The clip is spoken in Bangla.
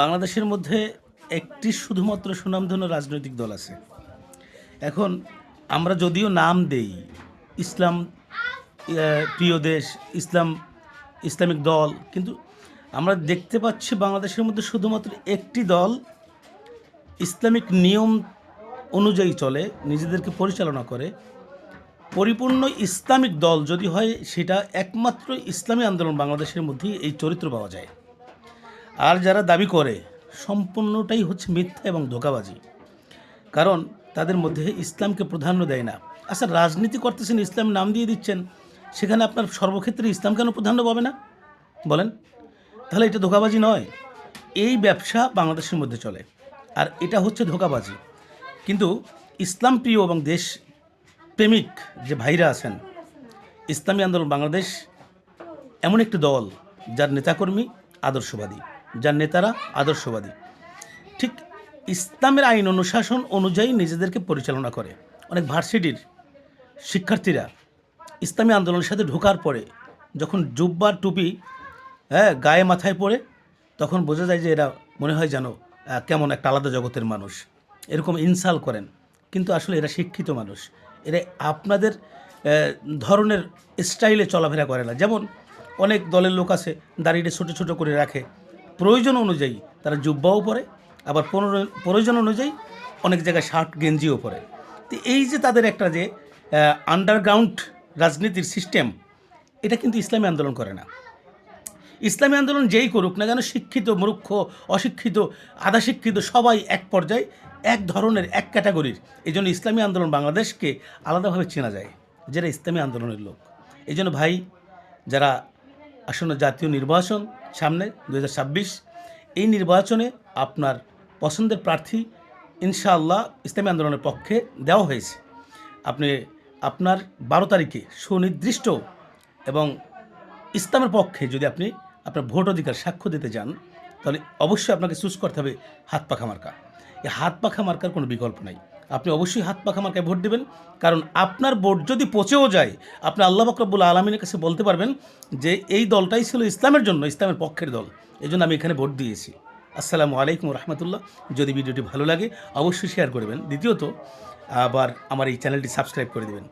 বাংলাদেশের মধ্যে একটি শুধুমাত্র সুনামধন্য রাজনৈতিক দল আছে। এখন আমরা যদিও নাম দেই ইসলাম, প্রিয় দেশ, ইসলামিক দল, কিন্তু আমরা দেখতে পাচ্ছি বাংলাদেশের মধ্যে শুধুমাত্র একটি দল ইসলামিক নিয়ম অনুযায়ী চলে, নিজেদেরকে পরিচালনা করে। পরিপূর্ণ ইসলামিক দল যদি হয়, সেটা একমাত্র ইসলামী আন্দোলন বাংলাদেশের মধ্যেই এই চরিত্র পাওয়া যায়। আর যারা দাবি করে, সম্পূর্ণটাই হচ্ছে মিথ্যা এবং ধোঁকাবাজি। কারণ তাদের মধ্যে ইসলামকে প্রাধান্য দেয় না। আচ্ছা, রাজনীতি করতেছেন, ইসলাম নাম দিয়ে দিচ্ছেন, সেখানে আপনার সর্বক্ষেত্রে ইসলাম কেন প্রাধান্য পাবে না বলেন? তাহলে এটা ধোঁকাবাজি নয়? এই ব্যবসা বাংলাদেশের মধ্যে চলে, আর এটা হচ্ছে ধোঁকাবাজি। কিন্তু ইসলাম প্রিয় এবং দেশ প্রেমিক যে ভাইরা আছেন, ইসলামী আন্দোলন বাংলাদেশ এমন একটি দল যার নেতাকর্মী আদর্শবাদী, যার নেতারা আদর্শবাদী, ঠিক ইসলামের আইন অনুশাসন অনুযায়ী নিজেদেরকে পরিচালনা করে। অনেক ভার্সিটির শিক্ষার্থীরা ইসলামী আন্দোলনের সাথে ঢোকার পরে যখন জুব্বা টুপি গায়ে মাথায় পড়ে, তখন বোঝা যায় যে এরা মনে হয় যেন কেমন একটা আলাদা জগতের মানুষ, এরকম ইনসাল করেন। কিন্তু আসলে এরা শিক্ষিত মানুষ, এরা আপনাদের ধরনের স্টাইলে চলাফেরা করে না। যেমন অনেক দলের লোক আছে দাড়িটা ছোটো ছোটো করে রাখে, প্রয়োজন অনুযায়ী তারা জুব্বাও পরে, আবার প্রয়োজন অনুযায়ী অনেক জায়গায় শার্ট গেঞ্জিও পরে। তো এই যে তাদের একটা যে আন্ডারগ্রাউন্ড রাজনীতির সিস্টেম, এটা কিন্তু ইসলামী আন্দোলন করে না। ইসলামী আন্দোলন যেই করুক না কেন, শিক্ষিত, মূর্খ, অশিক্ষিত, আধা শিক্ষিত সবাই এক পর্যায়ে, এক ধরনের, এক ক্যাটাগরির। এই জন্য ইসলামী আন্দোলন বাংলাদেশকে আলাদাভাবে চেনা যায়, যারা ইসলামী আন্দোলনের লোক। এই জন্য ভাই, যারা আসন্ন জাতীয় নির্বাচন সামনে 2026, এই নির্বাচনে আপনার পছন্দের প্রার্থী ইনশাআল্লাহ ইসলামী আন্দোলনের পক্ষে দেওয়া হয়েছে। আপনি আপনার 12 তারিখে সুনির্দিষ্ট এবং ইসলামের পক্ষে যদি আপনি আপনার ভোট অধিকার সাক্ষ্য দিতে যান, তাহলে অবশ্যই আপনাকে চুজ করতে হবে হাত পাখা মার্কা। এই হাত পাখা মার্কার কোনো বিকল্প নাই। আপনি অবশ্যই হাত পাখা মার্কায় ভোট দেবেন, কারণ আপনার ভোট যদি পচেও যায়, আপনি আল্লাহ পাক রব্বুল আলামিনের কাছে বলতে পারবেন যে এই দলটাই ছিল ইসলামের জন্য, ইসলামের পক্ষের দল, এই জন্য আমি এখানে ভোট দিয়েছি। আসসালামু আলাইকুম রহমতুল্লাহ। যদি ভিডিওটি ভালো লাগে অবশ্যই শেয়ার করবেন। দ্বিতীয়ত, আবার আমার এই চ্যানেলটি সাবস্ক্রাইব করে দেবেন।